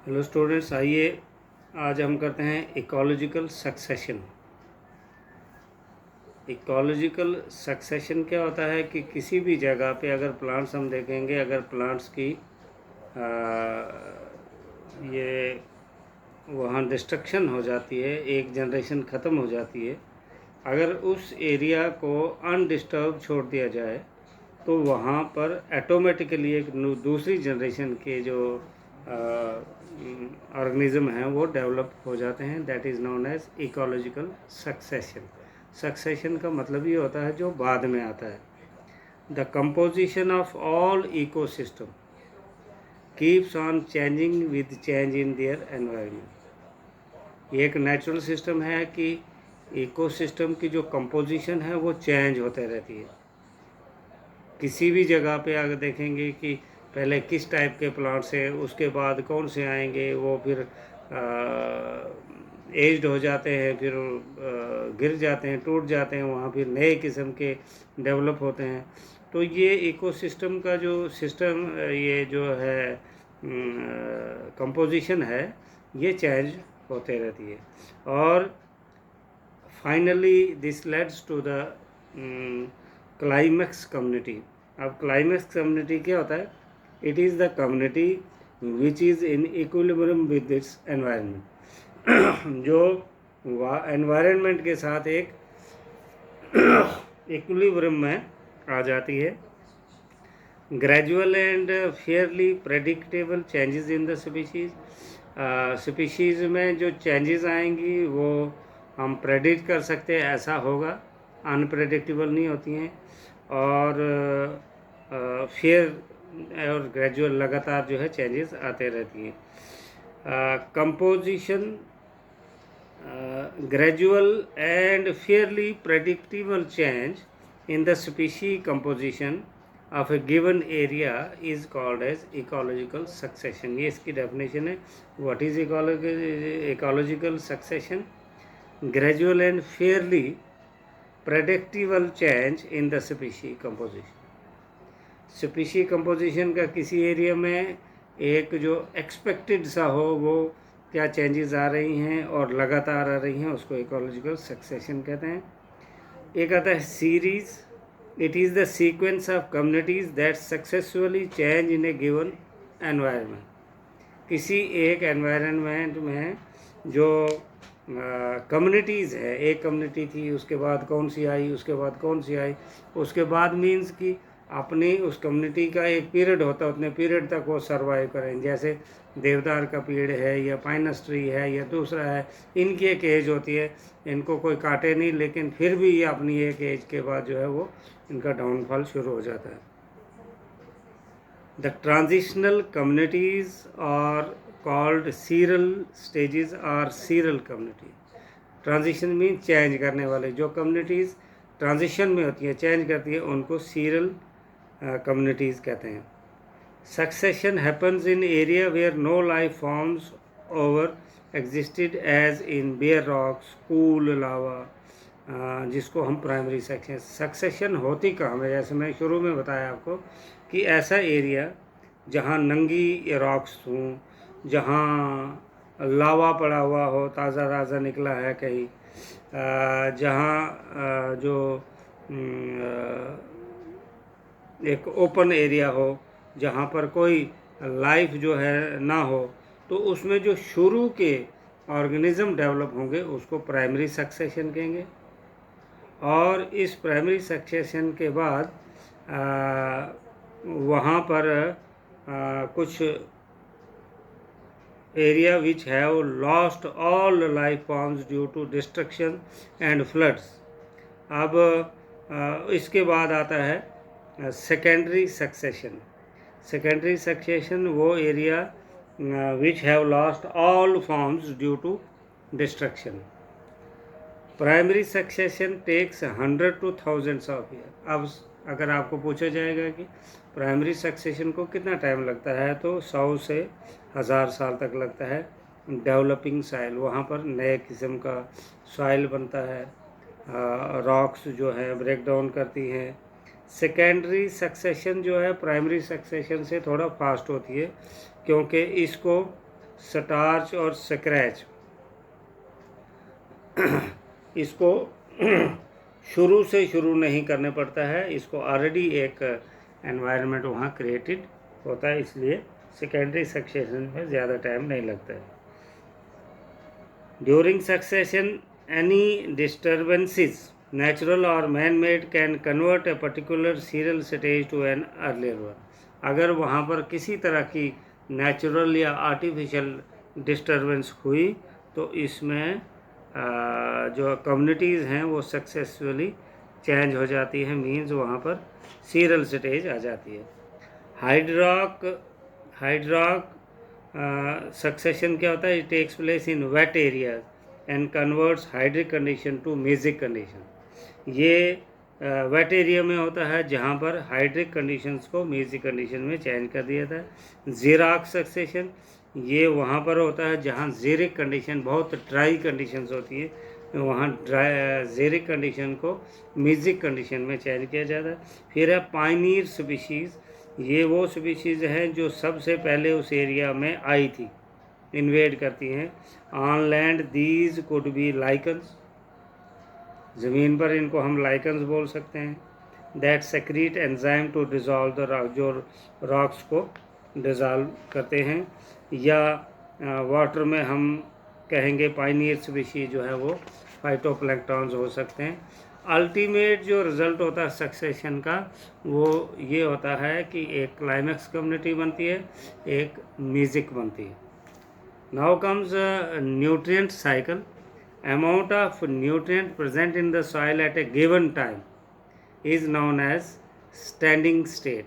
Hello students, आइए आज हम करते हैं इकोलॉजिकल सक्सेशन। इकोलॉजिकल सक्सेशन क्या होता है कि किसी भी जगह पे अगर प्लांट्स हम देखेंगे, अगर प्लांट्स की ये वहाँ डिस्ट्रक्शन हो जाती है, एक जनरेशन ख़त्म हो जाती है, अगर उस एरिया को अनडिस्टर्ब छोड़ दिया जाए तो वहाँ पर ऑटोमेटिकली एक दूसरी जनरेशन के जो ऑर्गेनिज्म हैं वो डेवलप हो जाते हैं। That is known as ecological succession. Succession का मतलब ये होता है जो बाद में आता है। The composition of all ecosystem keeps on changing with change in their environment. ये एक नेचुरल सिस्टम है कि इकोसिस्टम की जो कंपोजिशन है वो चेंज होते रहती है। किसी भी जगह पे अगर देखेंगे कि पहले किस टाइप के प्लांट्स हैं, उसके बाद कौन से आएंगे, वो फिर एज्ड हो जाते हैं, फिर गिर जाते हैं, टूट जाते हैं, वहाँ फिर नए किस्म के डेवलप होते हैं। तो ये इकोसिस्टम का जो सिस्टम, ये जो है कंपोजिशन है, ये चेंज होते रहती है। और finally this leads to the climax community. अब क्लाइमैक्स कम्युनिटी क्या होता है? It is the community which is in equilibrium with its environment, जो एनवायरनमेंट के साथ एक इक्विलिब्रियम में आ जाती है। Gradual and fairly predictable changes in the species. Species में जो चेंजेस आएंगी वो हम प्रेडिक्ट कर सकते हैं, ऐसा होगा, अनप्रेडिक्टेबल नहीं होती हैं। और फेयर और ग्रेजुअल लगातार जो है चेंजेस आते रहती हैं। Composition gradual and fairly predictable change in the species composition of a given area is called as ecological succession। ये इसकी डेफिनेशन है। What is ecological succession? Gradual and fairly predictable change in the species composition। species composition का किसी area में एक जो expected सा हो, वो क्या चेंजेस आ रही हैं और लगातार आ रही हैं, उसको इकोलॉजिकल सक्सेशन कहते हैं। एक आता है series. It is the sequence of communities that successfully change in A given environment. किसी एक एनवायरनमेंट में जो कम्युनिटीज़ है, एक कम्युनिटी थी, उसके बाद कौन सी आई, उसके बाद कौन सी आई, उसके बाद मीन्स कि अपनी उस कम्युनिटी का एक पीरियड होता है, उतने पीरियड तक वो सर्वाइव करें। जैसे देवदार का पेड़ है या पाइनस ट्री है या दूसरा है, इनकी एक एज होती है, इनको कोई काटे नहीं, लेकिन फिर भी ये अपनी एक एज के बाद जो है वो इनका डाउनफॉल शुरू हो जाता है। The transitional communities are called seral stages और seral community. Transition mean change करने वाले जो कम्युनिटीज़ ट्रांजिशन में होती है, चेंज करती है, उनको सीरल कम्युनिटीज़ कहते हैं। Succession happens in area where no life forms over existed as in bare rocks, cool lava, जिसको हम प्राइमरी सक्सेशन होती कहाँ है? जैसे मैं शुरू में बताया आपको कि ऐसा एरिया जहाँ नंगी रॉक्स हों, जहाँ लावा पड़ा हुआ हो, ताज़ा ताज़ा निकला है कहीं, जहाँ जो एक ओपन एरिया हो, जहाँ पर कोई लाइफ जो है ना हो, तो उसमें जो शुरू के ऑर्गेनिज्म डेवलप होंगे उसको प्राइमरी सक्सेशन कहेंगे। और इस प्राइमरी सक्सेशन के बाद वहाँ पर कुछ area which have lost all life forms due to destruction and floods. अब इसके बाद आता है सेकेंडरी सक्सेशन। सेकेंडरी सक्सेशन वो area which have lost all forms due to destruction. Primary succession takes 100 to thousands of year. अब अगर आपको पूछा जाएगा कि प्राइमरी सक्सेशन को कितना टाइम लगता है, तो 100 से 1000 साल तक लगता है। डेवलपिंग सॉइल, वहाँ पर नए किस्म का सॉइल बनता है, रॉक्स जो है ब्रेक डाउन करती हैं। सेकेंडरी सक्सेशन जो है प्राइमरी सक्सेशन से थोड़ा फास्ट होती है, क्योंकि इसको स्टार्च और स्क्रैच, इसको शुरू नहीं करने पड़ता है, इसको ऑलरेडी एक एनवायरनमेंट वहाँ क्रिएटेड होता है, इसलिए सेकेंडरी सक्सेशन में ज़्यादा टाइम नहीं लगता है। During succession any disturbances natural और man made can convert a particular serial stage to an earlier one. अगर वहाँ पर किसी तरह की नेचुरल या आर्टिफिशियल डिस्टर्बेंस हुई तो इसमें जो कम्युनिटीज़ हैं वो सक्सेसफुली चेंज हो जाती है, मीन्स वहाँ पर सीरियल स्टेज आ जाती है। हाइड्रॉक सक्सेशन क्या होता है? It takes place in wet areas and converts hydric condition to mesic condition. ये वेट एरिया में होता है जहाँ पर हाइड्रिक कंडीशंस को मेजिक कंडीशन में चेंज कर दिया था। ज़ीराक सक्सेशन ये वहाँ पर होता है जहाँ ज़ीरिक कंडीशन बहुत ड्राई कंडीशंस होती है, वहाँ ज़ीरिक कंडीशन को मेजिक कंडीशन में चेंज किया जाता है। फिर है पायनियर स्पीशीज़, ये वो स्पीशीज़ हैं जो सबसे पहले उस एरिया में आई थी, इन्वेड करती हैं। On land these could be lichens, ज़मीन पर इनको हम लाइकन्स बोल सकते हैं। That secrete enzyme to dissolve the rock, जो रॉक्स को डिज़ोल्व करते हैं। या वाटर में हम कहेंगे पायनियर स्पीशीज जो है वो फाइटोप्लैंक्टन्स हो सकते हैं। अल्टीमेट जो रिज़ल्ट होता है सक्सेशन का वो ये होता है कि एक क्लाइमैक्स कम्युनिटी बनती है, एक मेजिक बनती है। Now comes nutrient cycle. Amount of nutrient present in the soil at a given time is known as standing state.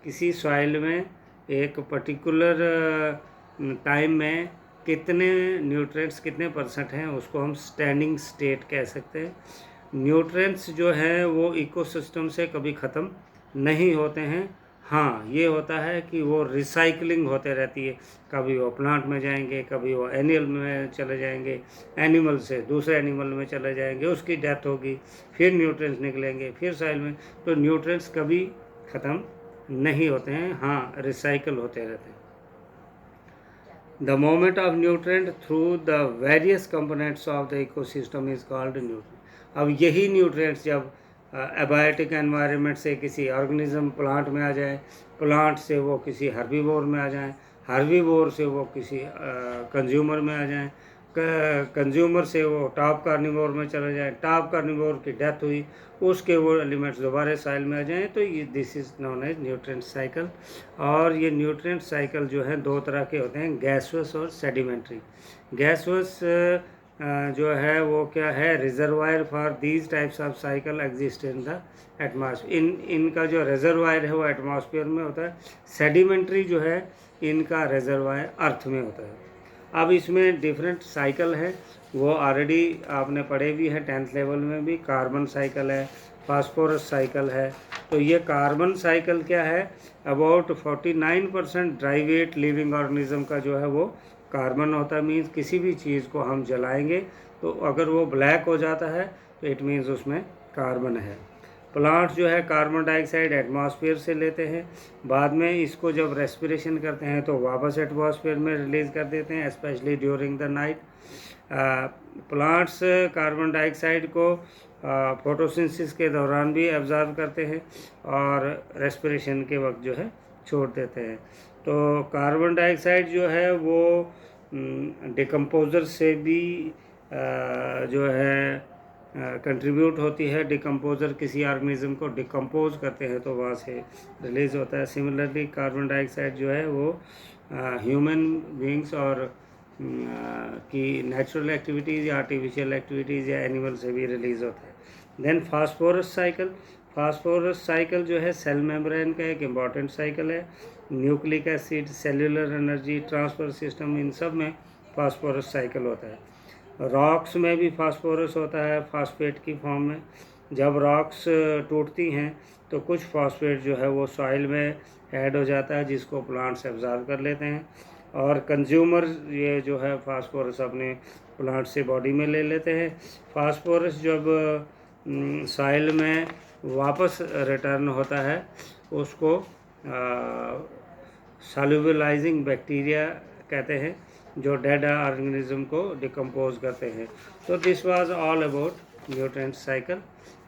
किसी सॉइल में एक पर्टिकुलर टाइम में कितने न्यूट्रिएंट्स कितने % हैं उसको हम स्टैंडिंग स्टेट कह सकते हैं। न्यूट्रिएंट्स जो हैं वो इकोसिस्टम से कभी ख़त्म नहीं होते हैं। हाँ, ये होता है कि वो रिसाइकलिंग होते रहती है, कभी वो प्लांट में जाएंगे, कभी वो एनिमल में चले जाएंगे, एनिमल से दूसरे एनिमल में चले जाएंगे, उसकी डेथ होगी, फिर न्यूट्रिएंट्स निकलेंगे, फिर सॉइल में। तो न्यूट्रिएंट्स कभी ख़त्म नहीं होते हैं, हाँ रिसाइकल होते रहते हैं। The movement of nutrient through the various components of the ecosystem is called nutrient. अब यही न्यूट्रिएंट्स जब एबायोटिक एनवायरनमेंट से किसी ऑर्गेनिज्म प्लांट में आ जाए, प्लांट से वो किसी हर्बीवोर में आ जाए, हर्बीवोर से वो किसी कंज्यूमर में आ जाए, कंज्यूमर से वो टॉप कार्निवोर में चले जाए, टॉप कार्निवोर की डेथ हुई, उसके वो एलिमेंट्स दोबारा साइल में आ जाएं, तो ये this is known as nutrient cycle. और ये न्यूट्रिएंट साइकिल जो है दो तरह के होते हैं, गैसवस और सेडिमेंट्री। गैसवस जो है वो क्या है? Reservoir for these types of cycle exist in the atmosphere. इनका जो रिजर्वायर है वो एटमॉस्फेयर में होता है। सेडिमेंट्री जो है इनका रिजर्वायर अर्थ में होता है। अब इसमें डिफरेंट साइकिल है, वो ऑलरेडी आपने पढ़े भी है 10th लेवल में भी। कार्बन साइकिल है, फास्फोरस साइकिल है। तो ये कार्बन साइकिल क्या है? About 49% dry weight living organism का जो है वो कार्बन होता है। मीन्स किसी भी चीज़ को हम जलाएंगे तो अगर वो ब्लैक हो जाता है तो इट मीन्स उसमें कार्बन है। प्लांट जो है कार्बन डाइऑक्साइड एटमॉस्फेयर से लेते हैं, बाद में इसको जब रेस्पिरेशन करते हैं तो वापस एटमॉस्फेयर में रिलीज़ कर देते हैं, specially during the night. Plants carbon dioxide को फोटोसिंथेसिस के दौरान भी एब्जॉर्ब करते हैं और रेस्पिरेशन के वक्त जो है छोड़ देते हैं। तो कार्बन डाइऑक्साइड जो है वो डिकम्पोज़र से भी जो है कंट्रीब्यूट होती है। डिकम्पोज़र किसी ऑर्गेनिज्म को डिकम्पोज करते हैं तो वहाँ से रिलीज़ होता है। सिमिलरली कार्बन डाइऑक्साइड जो है वो ह्यूमन बींग्स और की नेचुरल एक्टिविटीज़ या आर्टिफिशियल एक्टिविटीज़ या एनिमल से भी रिलीज़ होता है। Then phosphorus cycle. Phosphorus cycle जो है सेल मेम्ब्रेन का एक इम्पॉर्टेंट साइकिल है। Nucleic acid, cellular energy, transfer system, इन सब में फास्फोरस साइकिल होता है। रॉक्स में भी फास्फोरस होता है फास्फेट की फॉर्म में। जब रॉक्स टूटती हैं तो कुछ फास्फेट जो है वो सॉइल में ऐड हो जाता है जिसको प्लांट्स एब्जॉर्ब कर लेते हैं, और कंज्यूमर ये जो है फास्फोरस अपने प्लांट से बॉडी में ले लेते हैं। फास्फोरस जब सॉइल में वापस रिटर्न होता है उसको सॉल्युबलाइजिंग बैक्टीरिया कहते हैं जो डेड ऑर्गेनिज्म को डिकम्पोज करते हैं. तो this was all about nutrient cycle,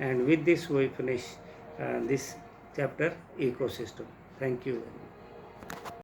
and with this we finish this chapter ecosystem. Thank you.